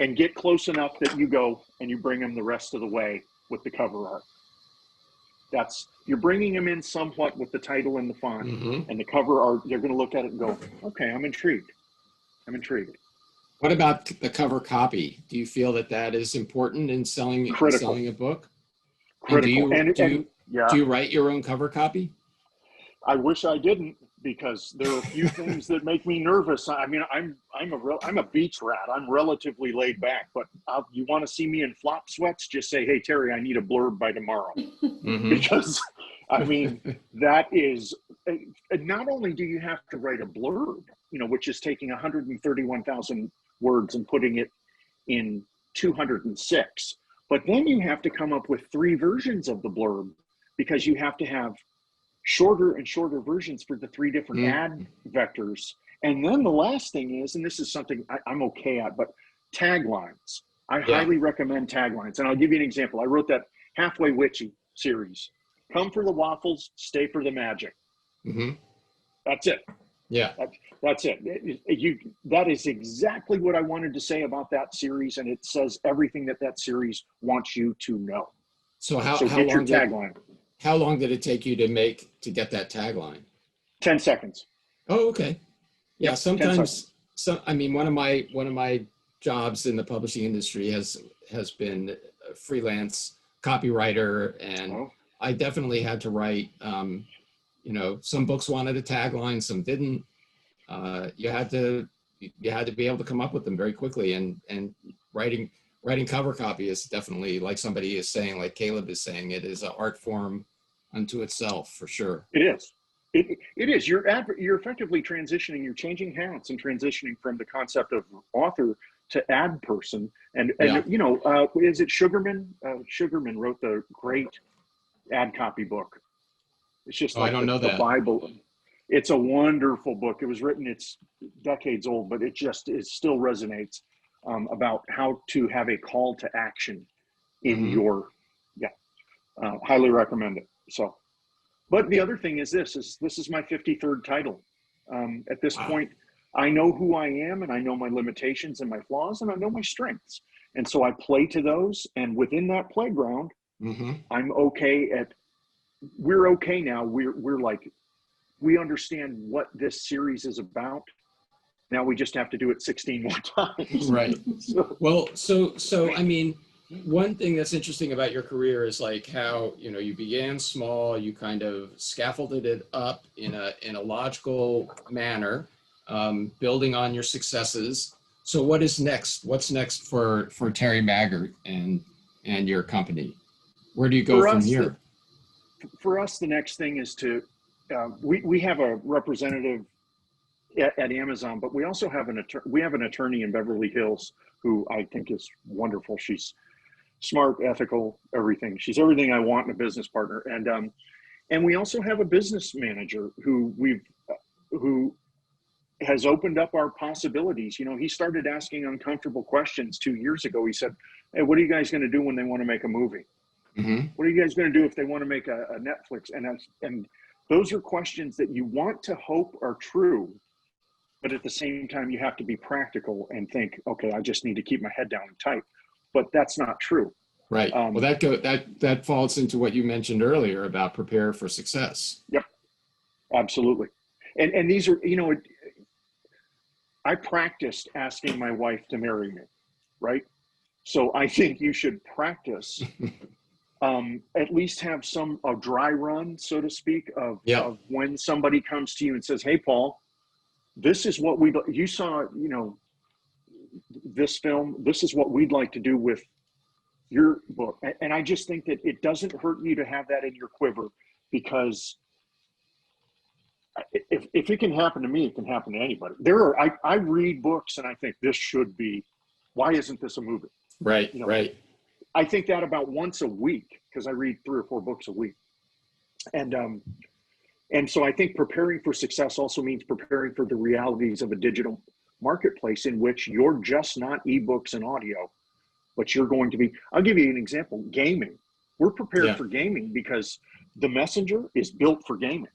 And get close enough that you go and you bring them the rest of the way with the cover art. You're bringing them in somewhat with the title and the font and the cover art. They're going to look at it and go, okay, I'm intrigued. What about the cover copy? Do you feel that is important in selling a book? Critical. Do you write your own cover copy? I wish I didn't, because there are a few things that make me nervous. I mean, I'm a beach rat. I'm relatively laid back, but you want to see me in flop sweats? Just say, hey, Terry, I need a blurb by tomorrow. Because, I mean, that is, not only do you have to write a blurb, which is taking 131,000 words and putting it in 206, but then you have to come up with 3 versions of the blurb, because you have to have shorter and shorter versions for the 3 different ad vectors. And then the last thing is, and this is something I'm okay at, but taglines. I highly recommend taglines. And I'll give you an example. I wrote that Halfway Witchy series. Come for the waffles, stay for the magic. That's it. Yeah. That's it. That is exactly what I wanted to say about that series, and it says everything that series wants you to know. So how get long your tagline. How long did it take you to get that tagline? 10 seconds. Oh, okay. Yeah, Yep, sometimes I mean, one of my jobs in the publishing industry has been a freelance copywriter, and I definitely had to write, some books wanted a tagline, some didn't. You had to be able to come up with them very quickly, and writing cover copy is definitely, like somebody is saying, like Caleb is saying, it is an art form unto itself, for sure. It is. It is. You're effectively transitioning. You're changing hats and transitioning from the concept of author to ad person. And is it Sugarman? Sugarman wrote the great ad copy book. It's just like I don't know the that. Bible. It's a wonderful book. It was written, it's decades old, but it still resonates about how to have a call to action in your, highly recommend it. So, but the other thing is this is my 53rd title. At this point, I know who I am, and I know my limitations and my flaws, and I know my strengths. And so I play to those, and within that playground, I'm okay we're okay now. We're like, we understand what this series is about. Now we just have to do it 16 more times. Right. So I mean, one thing that's interesting about your career is like how, you began small, you kind of scaffolded it up in a logical manner, building on your successes. So what is next? What's next for Terry Maggert and your company? Where do you go from here? For us, the next thing is to, we have a representative at Amazon, but we also have an attorney in Beverly Hills who I think is wonderful. She's smart, ethical, everything. She's everything I want in a business partner. And we also have a business manager who has opened up our possibilities. He started asking uncomfortable questions 2 years ago. He said, "Hey, what are you guys going to do when they want to make a movie? What are you guys going to do if they want to make a Netflix?" And those are questions that you want to hope are true, but at the same time, you have to be practical and think, okay, I just need to keep my head down and type. But that's not true. Right. Well, that falls into what you mentioned earlier about prepare for success. Yep, absolutely. And these are, I practiced asking my wife to marry me, right? So I think you should practice, at least have a dry run, so to speak, of when somebody comes to you and says, "Hey, Paul, this is what you saw, this film, this is what we'd like to do with your book." And I just think that it doesn't hurt you to have that in your quiver, because if it can happen to me, it can happen to anybody. I read books and I think this should be, why isn't this a movie? Right, right. I think that about once a week, because I read 3 or 4 books a week. And so I think preparing for success also means preparing for the realities of a digital marketplace in which you're just not ebooks and audio, but you're going to be, I'll give you an example, gaming. We're prepared for gaming because the Messenger is built for gaming.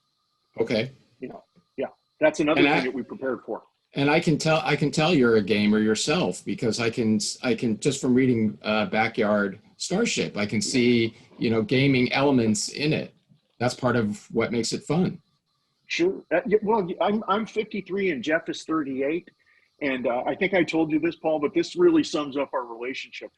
Okay. That's another thing that we prepared for. And I can tell you're a gamer yourself, because I can just from reading Backyard Starship, I can see, gaming elements in it. That's part of what makes it fun. Sure. Well, I'm 53 and Jeff is 38. And I think I told you this, Paul, but this really sums up our relationship.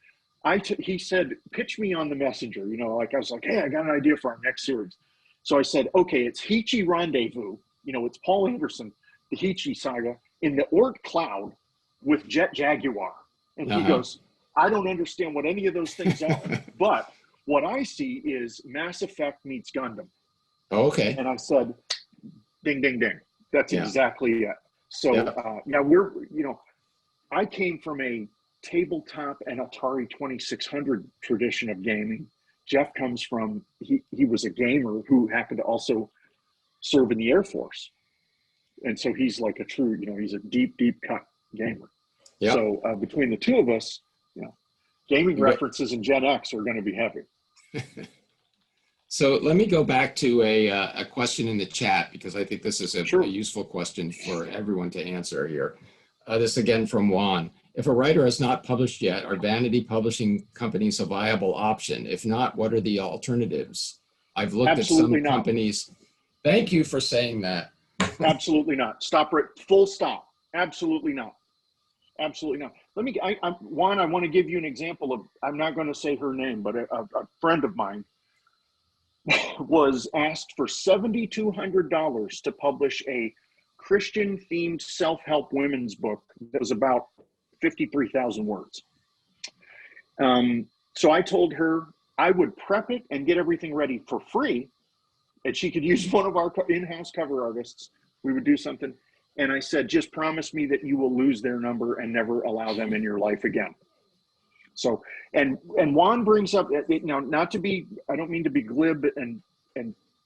He said, pitch me on the Messenger. I was like, hey, I got an idea for our next series. So I said, okay, it's Heechee Rendezvous. It's Paul Anderson, the Heechee saga, in the Oort cloud with Jet Jaguar. And he goes, I don't understand what any of those things are, but what I see is Mass Effect meets Gundam. Oh, okay. And I said, ding, ding, ding. That's exactly it. So I came from a tabletop and Atari 2600 tradition of gaming. Jeff comes from, he was a gamer who happened to also serve in the Air Force. And so he's like a true, he's a deep, deep cut gamer. Yep. So between the two of us, gaming references in Gen X are going to be heavy. So let me go back to a question in the chat, because I think this is a Sure. useful question for everyone to answer here. This again from Juan. If a writer has not published yet, are vanity publishing companies a viable option? If not, what are the alternatives? I've looked Absolutely at some not. companies. Thank you for saying that. Absolutely not. Stop right. Full stop. Absolutely not. Absolutely not. Juan, I want to give you an example of, I'm not going to say her name, but a friend of mine was asked for $7,200 to publish a Christian themed self-help women's book that was about 53,000 words. So I told her I would prep it and get everything ready for free, and she could use one of our in-house cover artists. We would do something. And I said, just promise me that you will lose their number and never allow them in your life again. So, and Juan brings up, now, not to be, I don't mean to be glib and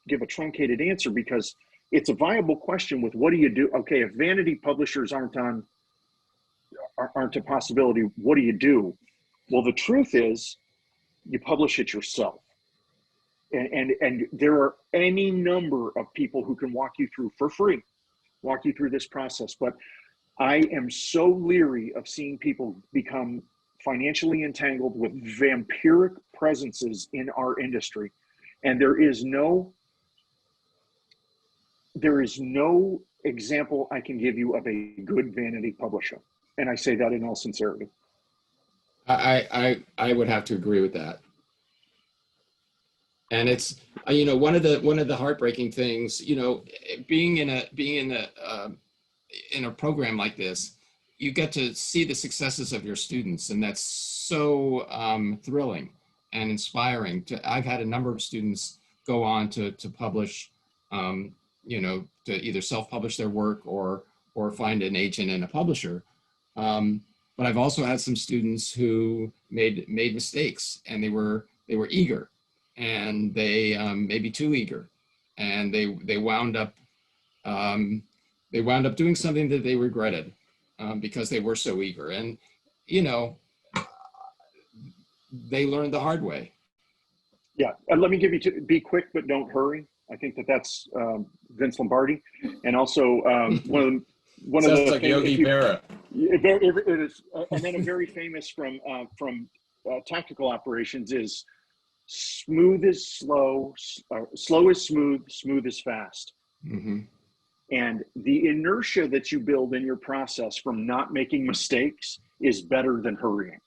give a truncated answer, because it's a viable question with what do you do? Okay, if vanity publishers aren't a possibility, what do you do? Well, the truth is you publish it yourself. And there are any number of people who can walk you through for free, walk you through this process. But I am so leery of seeing people become financially entangled with vampiric presences in our industry. And there is no example I can give you of a good vanity publisher. And I say that in all sincerity. I would have to agree with that. And it's, you know, one of the heartbreaking things, you know, being in a program like this, you get to see the successes of your students, and that's so thrilling and inspiring. I've had a number of students go on to publish, you know, to either self-publish their work or find an agent and a publisher. But I've also had some students who made mistakes, and they were eager, and they maybe too eager, and they wound up doing something that they regretted because they were so eager. And you know, they learned the hard way. Yeah, let me give you be quick but don't hurry. I think that's Vince Lombardi, and also one of the like Yogi Berra. It is, and then a very famous from tactical operations is smooth is slow, slow is smooth, smooth is fast. Mm-hmm. And the inertia that you build in your process from not making mistakes is better than hurrying.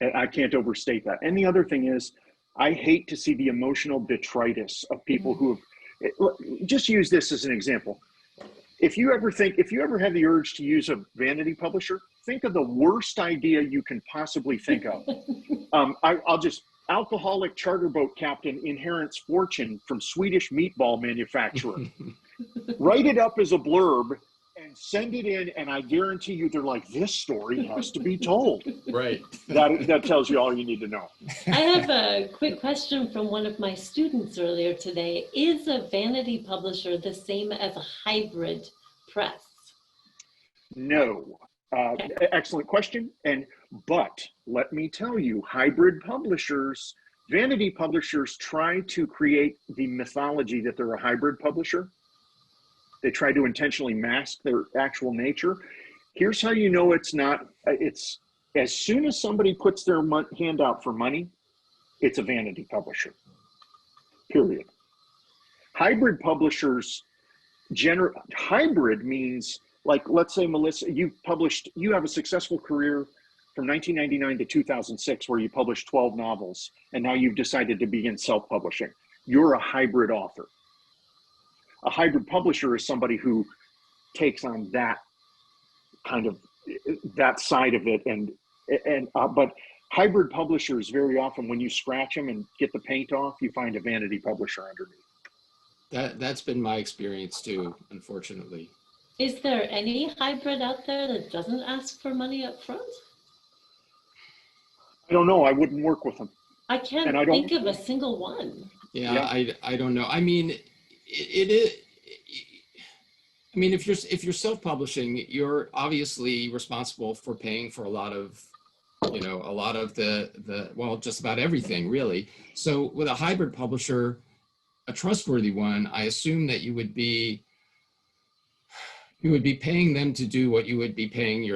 And I can't overstate that. And the other thing is, I hate to see the emotional detritus of people who have, just use this as an example. If you ever have the urge to use a vanity publisher, think of the worst idea you can possibly think of. I'll just, alcoholic charter boat captain inherits fortune from Swedish meatball manufacturer. Write it up as a blurb and send it in, and I guarantee you they're like, this story has to be told. Right. That tells you all you need to know. I have a quick question from one of my students earlier today. Is a vanity publisher the same as a hybrid press? No. Excellent question. But let me tell you, hybrid publishers, vanity publishers try to create the mythology that they're a hybrid publisher. They try to intentionally mask their actual nature. Here's how you know it's not. It's as soon as somebody puts their hand out for money, it's a vanity publisher, period. Hybrid publishers, hybrid means, like, let's say, Melissa, you have a successful career from 1999 to 2006 where you published 12 novels, and now you've decided to begin self-publishing. You're a hybrid author. A hybrid publisher is somebody who takes on that kind of, that side of it. But hybrid publishers, very often when you scratch them and get the paint off, you find a vanity publisher underneath. That's been my experience too, unfortunately. Is there any hybrid out there that doesn't ask for money up front? I don't know. I wouldn't work with them. I can't think of a single one. Yeah. I don't know. I mean, it is. I mean, if you're self-publishing, you're obviously responsible for paying for a lot of you know, a lot of well, just about everything really. So with a hybrid publisher, a trustworthy one, I assume that you would be paying them to do what you would be paying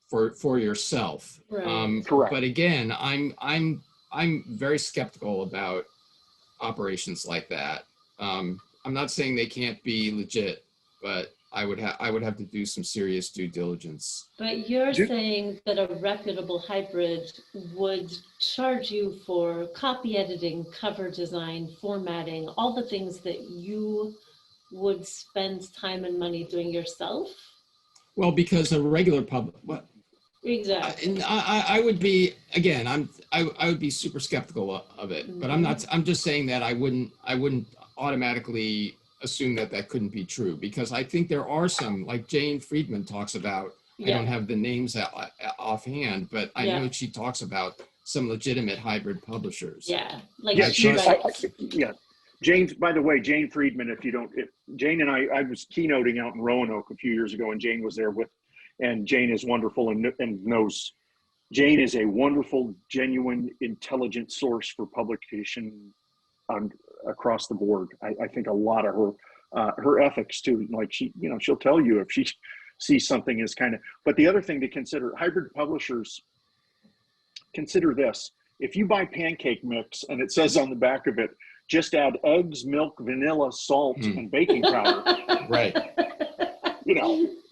for yourself. Right. Correct. But again, I'm very skeptical about operations like that. I'm not saying they can't be legit, but I would have to do some serious due diligence. But you're saying that a reputable hybrid would charge you for copy editing, cover design, formatting, all the things that you would spend time and money doing yourself? Well, because a regular Exactly. and I would be, again, I would be super skeptical of it, but I'm just saying that I wouldn't automatically assume that couldn't be true, because I think there are some, like Jane Friedman talks about, I don't have the names offhand, but I know she talks about some legitimate hybrid publishers. Yeah. Like yeah. Jane, by the way, Jane Friedman, if Jane and I was keynoting out in Roanoke a few years ago, and Jane was there and Jane is wonderful and knows, Jane is a wonderful, genuine, intelligent source for publication across the board. I think a lot of her ethics too, like she'll tell you if she sees something as kind of, but the other thing to consider, hybrid publishers, consider this. If you buy pancake mix and it says on the back of it, just add eggs, milk, vanilla, salt, and baking powder. Right.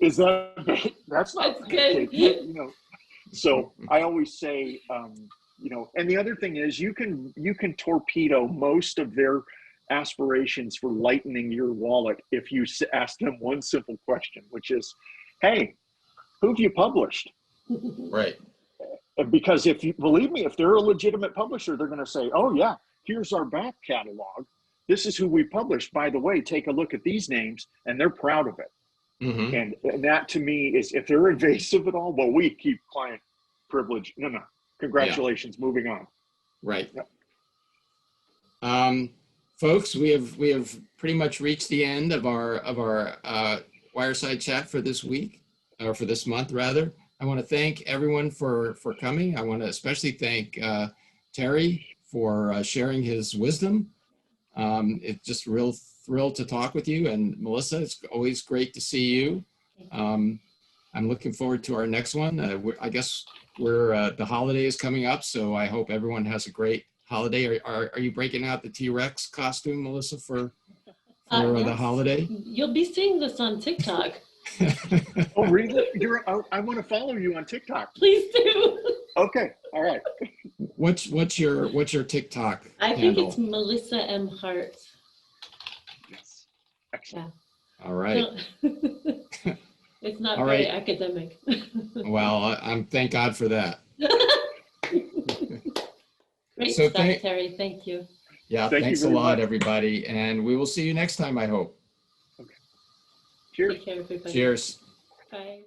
Is that's not good. So I always say, and the other thing is you can torpedo most of their aspirations for lightening your wallet if you ask them one simple question, which is, hey, who have you published? Right. Because believe me, if they're a legitimate publisher, they're going to say, oh yeah, here's our back catalog. This is who we published. By the way, take a look at these names, and they're proud of it. And that to me is, if they're invasive at all, well, we keep client privilege. No. Congratulations. Yeah. Moving on. Right. Yep. Folks, we have pretty much reached the end of our Wireside chat for this week, or for this month rather. I want to thank everyone for coming. I want to especially thank Terry for sharing his wisdom. It's just real thrilled to talk with you, and Melissa, it's always great to see you. I'm looking forward to our next one. I guess the holiday is coming up, so I hope everyone has a great holiday. Are you breaking out the T-Rex costume, Melissa, for the holiday? You'll be seeing this on TikTok. Oh, really? I want to follow you on TikTok. Please do. Okay. All right. What's your TikTok I think handle? it's Melissa M. Hart. Yes. Excellent. Yeah. All right. It's not All very right. academic. Well, I'm thank God for that. Great So stuff, Terry. Thank you. Yeah, thanks a lot, everybody. And we will see you next time, I hope. Okay. Cheers. Take care, everybody. Cheers. Bye.